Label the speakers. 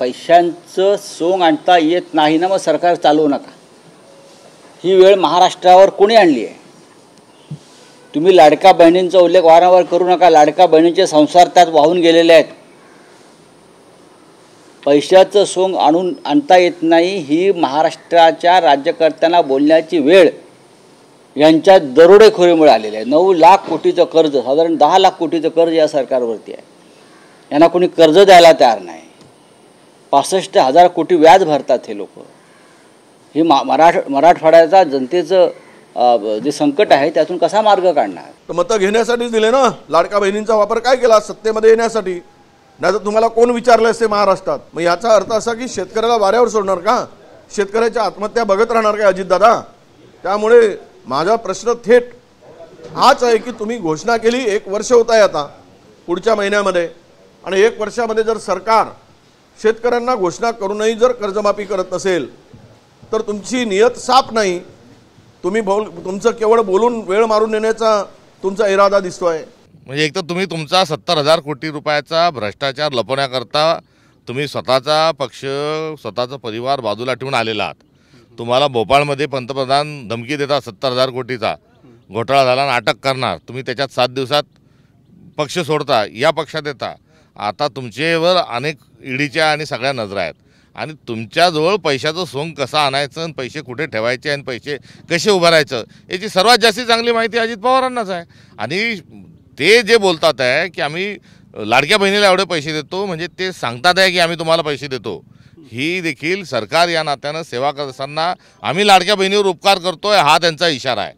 Speaker 1: पैशांचं सोंग आणता येत नाही ना, मग सरकार चालवू नका. ही वेळ महाराष्ट्रावर कोणी आणली आहे? तुम्ही लाडक्या बहिणींचा उल्लेख वारंवार करू नका. लाडक्या बहिणींचे संसार त्यात वाहून गेलेले आहेत. पैशाचं सोंग आणता येत नाही ही महाराष्ट्राच्या राज्यकर्त्यांना बोलण्याची वेळ यांच्या दरोडेखोरीमुळे आलेली आहे. 9 लाख कोटीचं कर्ज, साधारण 10 लाख कोटीचं कर्ज या सरकारवरती आहे. यांना कोणी कर्ज द्यायला तयार नाही. 65,000 कोटी व्याज भरतात हे लोक. ही मराठवाड्याचा जनतेचं जे संकट आहे त्यातून कसा मार्ग काढणार?
Speaker 2: तर मतं घेण्यासाठीच दिले ना. लाडका बहिणींचा वापर काय केला? सत्तेमध्ये येण्यासाठी. नाही तर तुम्हाला कोण विचारलं असते महाराष्ट्रात? मग याचा अर्थ असा की शेतकऱ्याला वाऱ्यावर सोडणार का? शेतकऱ्याच्या आत्महत्या बघत राहणार का अजितदादा? त्यामुळे माझा प्रश्न थेट हाच आहे की तुम्ही घोषणा केली, 1 वर्ष होत आहे आता पुढच्या महिन्यामध्ये, आणि 1 वर्षामध्ये जर सरकार शेतकऱ्यांना घोषणा करूनही जर कर्जमाफी करत नसेल तर तुमची नियत साफ नाही. तुम्ही तुमचं केवळ बोलून वेळ मारून नेण्याचा तुमचा इरादा दिसतोय.
Speaker 3: म्हणजे एक तर तुम्ही तुमचा 70,000 कोटी रुपयाचा भ्रष्टाचार लपवण्याकरता तुम्ही स्वतःचा पक्ष, स्वतःचा परिवार बाजूला ठेवून आलेला आहात. तुम्हाला भोपाळमध्ये पंतप्रधान धमकी देतात 70,000 कोटीचा घोटाळा झाला आणि अटक करणार. तुम्ही त्याच्यात 7 दिवसात पक्ष सोडता, या पक्षात येता. आता तुमच्यावर अनेक ईडीच्या आणि सगळ्या नजरा आहेत आणि तुमच्याजवळ पैशाचं सोंग कसं आणायचं आणि पैसे कुठे ठेवायचे आणि पैसे कसे उभारायचं याची सर्वात जास्ती चांगली माहिती अजित पवारांनाच आहे. आणि ते जे बोलतात आहे की आम्ही लाडक्या बहिणीला एवढे पैसे देतो, म्हणजे ते सांगतात आहे की आम्ही तुम्हाला पैसे देतो. ही देखील सरकार या नात्यानं सेवा करत असताना आम्ही लाडक्या बहिणीवर उपकार करतोय हा त्यांचा इशारा आहे.